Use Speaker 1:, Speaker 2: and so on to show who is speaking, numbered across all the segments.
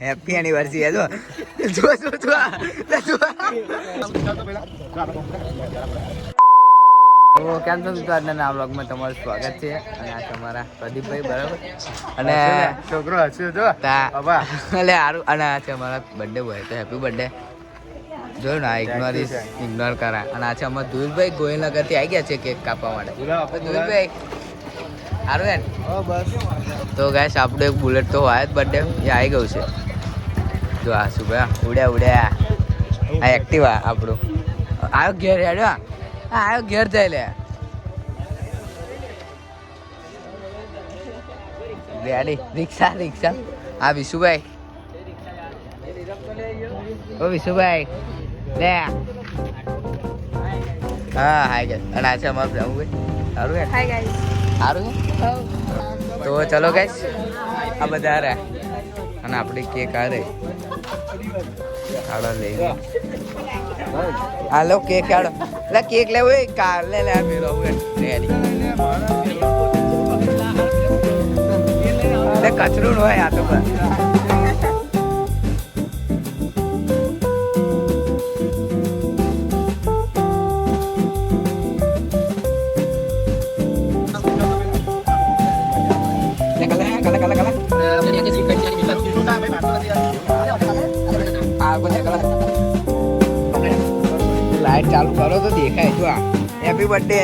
Speaker 1: Happy anniversary હે જો જો જો જો તો કેમ છો મિત્રો, આજના આ વ્લોગમાં તમારું સ્વાગત છે. અને આ તમારા પ્રદીપભાઈ બરાબર અને
Speaker 2: છોકરો હસ્યો જો બાબા
Speaker 1: એટલે સારું. અને આ છે અમારા બર્થડે બોય, તો હેપી બર્થડે. જોયું ને, ઇગ્નોર કરા. અને આ છે અમારા ધુલભાઈ ગોહિલનગરથી આવી ગયા છે કેક કાપવા માટે. ધુલભાઈ સારું હે ને?
Speaker 2: બસ
Speaker 1: તો ગાઈસ આપણું એક બુલેટ તો હોય જ બર્થડે એ આવી ગયું છે. જો આ શું ભાઈ ઉડ્યા ઉડ્યા આ એક્ટિવા આપણું આવ્યો ઘેર હેડ્યો. હા આવ્યો ઘેર જાય લે ગાડી રિક્ષા રિક્ષા. હા વિશુભાઈ, ઓ વિશુભાઈ લે. હા હાય ગાઈસ. અને આ છે અમારું બ્રહ્મભાઈ. સારું હે?
Speaker 3: Hi guys.
Speaker 1: સારું હે? તો ચલો ગાઈસ, આ બધા રહ્યા અને આપણે કેક આ રહી હાલો લઈ હાલો કેક હાલો એટલે કેક લેવું હોય કાર લે લે મેરો રેડી એટલે કચરું ન હોય આ તો બસ. લાઈટ ચાલુ કરો તો દેખાય. જો આ હેપી બર્થડે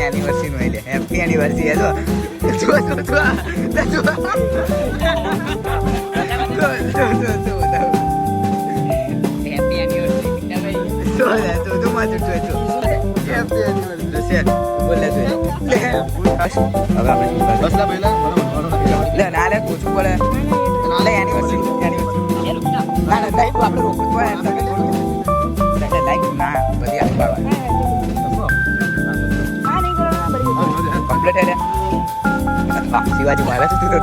Speaker 1: એનિવર્સરી નો એટલે હેપી એનિવર્સરી જો જો જો જો હેપી એનિવર્સરી જો જો માં જો હેપી એનિવર્સરી છે બોલે તો હવે આપણે બસલા પહેલા લે ના લે પૂછવું પડે લે એનિવર્સરી ના ના લાઈક આપણે રોકવું પડે લાઈક ના બધી આપવા કમ્પ્લીટ હે શિવાજી મહારાજ તું તો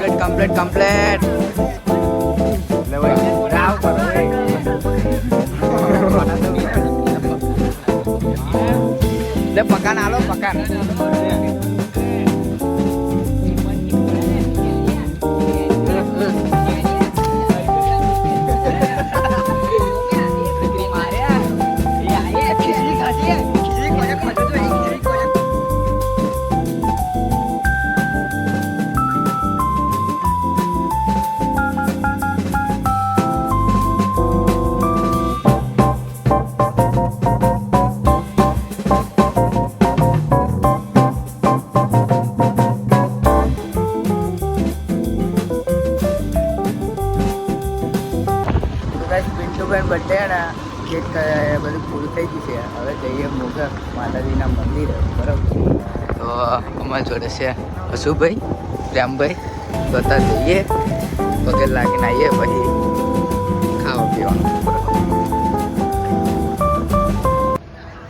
Speaker 1: કમ્પ્લીટ લે ભાઈ રાવ પર લે પકાન આલો પકાન પિન્ટુભાઈ બર્થડે ને કેક બધું પૂરું થઈ ગયું છે. હવે જઈએ મોગર માતાજીના મંદિરે બરાબર. તો અમારી જોડે છે અશુભાઈ પ્રેમભાઈ તો અત્યારે જઈએ પગે લાગીને આવીએ પછી ખાવા પીવાનું.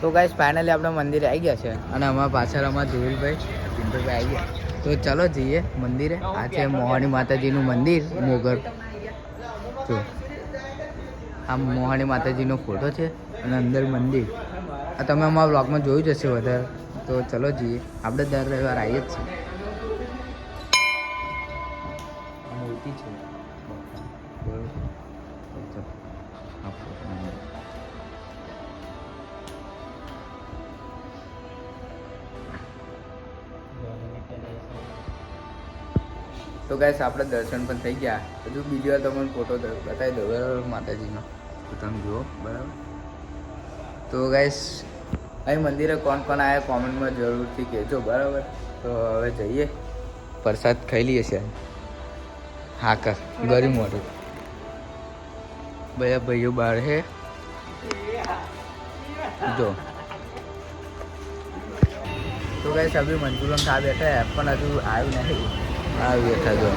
Speaker 1: તો ગાઈસ ફાઇનલી આપણે મંદિરે આવી ગયા છે અને અમારા પાછળ અમારા ધોઈલભાઈ પિન્ટુભાઈ આવી ગયા. તો ચાલો જઈએ મંદિરે. આ છે મોહાણી માતાજીનું મંદિર મોગર. જો આ મોહાણી માતાજીનો ફોટો છે અને અંદર મંદિર. આ તમે અમારા બ્લોગમાં જોયું જ હશે વધારે. તો ચલો જઈએ. આપણે દર રવિવાર આવીએ જ છીએ. મૂર્તિ છે તો ગાઈસ આપણે દર્શન પણ થઈ ગયા. હજુ બીજી વાર તમને ફોટો બતાવી દો બરાબર માતાજીનો. તો તમે જુઓ બરાબર. તો ગાઈસ અહીં મંદિરે કોણ કોણ આવ્યા કોમેન્ટમાં જરૂરથી કહેજો બરાબર. તો હવે જઈએ પ્રસાદ ખાઈ લઈએ છે. હા કર ગરી મોટું બધા ભાઈઓ બહાર છે જો. તો ગાઈસ અભી મંચુરિયન ખા બેઠા હે પણ હજુ આવ્યું નહીં. આવી બેઠા જો